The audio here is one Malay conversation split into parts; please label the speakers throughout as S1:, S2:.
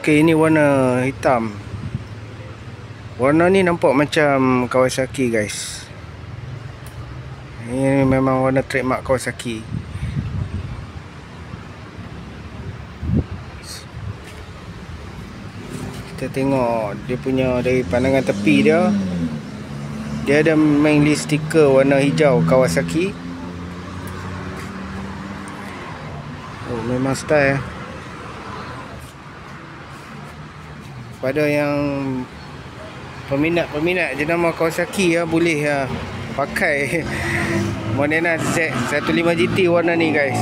S1: Okey, ini warna hitam. Warna ni nampak macam Kawasaki, guys. Ini memang warna trademark Kawasaki. Kita tengok dia punya dari pandangan tepi dia. Dia ada mainly stiker warna hijau Kawasaki. Oh, memang style. Pada yang peminat jenama Kawasaki ya, boleh ya pakai Modena Z15 GT warna ni, guys.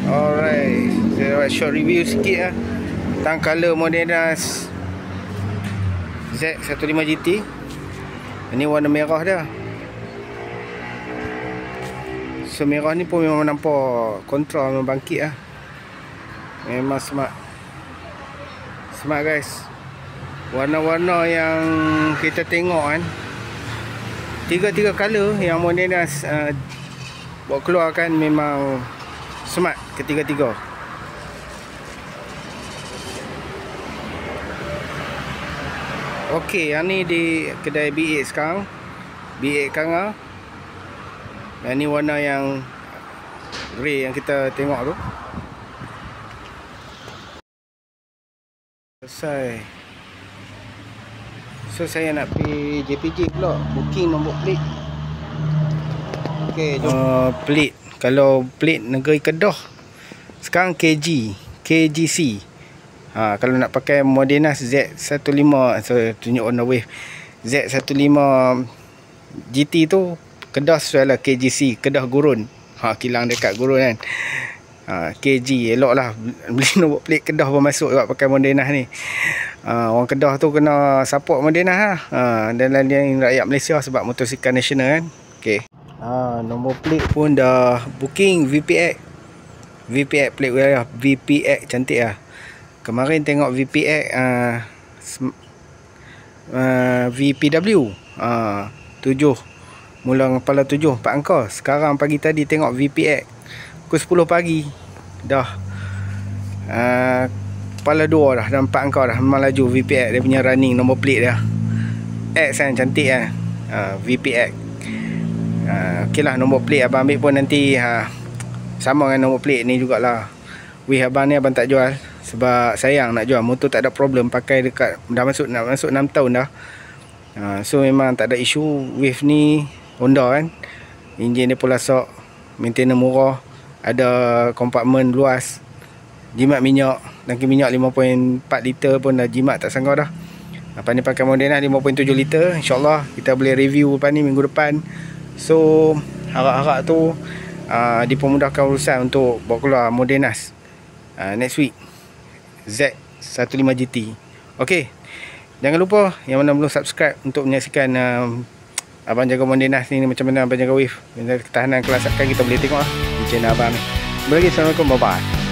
S1: Alright, saya buat short review sikit ya tentang color Modena Z15 GT. Ini warna merah dia. So merah ni pun memang nampak kontra, memang bangkit lah. Memang smart, guys. Warna-warna yang kita tengok kan, tiga color yang Modena buat keluar kan, memang smart ketiga-tiga. Okey, yang ni di kedai B8 sekarang, B8 Kanga. Yang ni warna yang grey yang kita tengok tu. Selesai. So saya nak pergi JPJ pula, booking nombor plate. Okey, jom. Plate, kalau plate negeri Kedah sekarang KGC. Kalau nak pakai Modena Z15, so tunjuk on the way, Z15 GT tu Kedah sesuai lah, KGC, Kedah Gurun. Kilang dekat Gurun kan. KG, elok lah beli nombor plate Kedah pun masuk buat pakai Modena ni. Orang Kedah tu kena support Modena dan lain rakyat Malaysia sebab motosikal nasional kan. Okay. Nombor plate pun dah booking. VPX plate wilayah, VPX cantik lah. Kemarin tengok VPX VPW 7 mula kepala 7 4 angka. Sekarang pagi tadi tengok VPX pukul 10 pagi dah kepala 2 dah dan 4 angka dah. Memang laju VPX dia punya running nombor plate dia. X kan, cantik kan. VPX. Okey lah, nombor plate abang ambil pun nanti sama dengan nombor plate ni jugalah. Abang ni abang tak jual sebab sayang nak jual. Motor tak ada problem, pakai dekat nak masuk 6 tahun dah. So memang tak ada isu. Wave ni Honda kan, enjin dia Polasoc, maintenance murah, ada kompartmen luas, jimat minyak, tangki minyak 5.4 liter pun dah jimat tak sanggup dah. Lepas ni pakai Modena 5.7 liter. InsyaAllah kita boleh review lepas ni minggu depan. So harap-harap tu dipermudahkan urusan untuk bawa keluar Modena next week Z15 GT. Ok, jangan lupa yang mana belum subscribe untuk menyaksikan Abang Jaga Modena ni macam mana Abang Jaga Wave. Ketahanan kelasakan kita boleh tengok di channel Abang ni. Assalamualaikum, bye bye.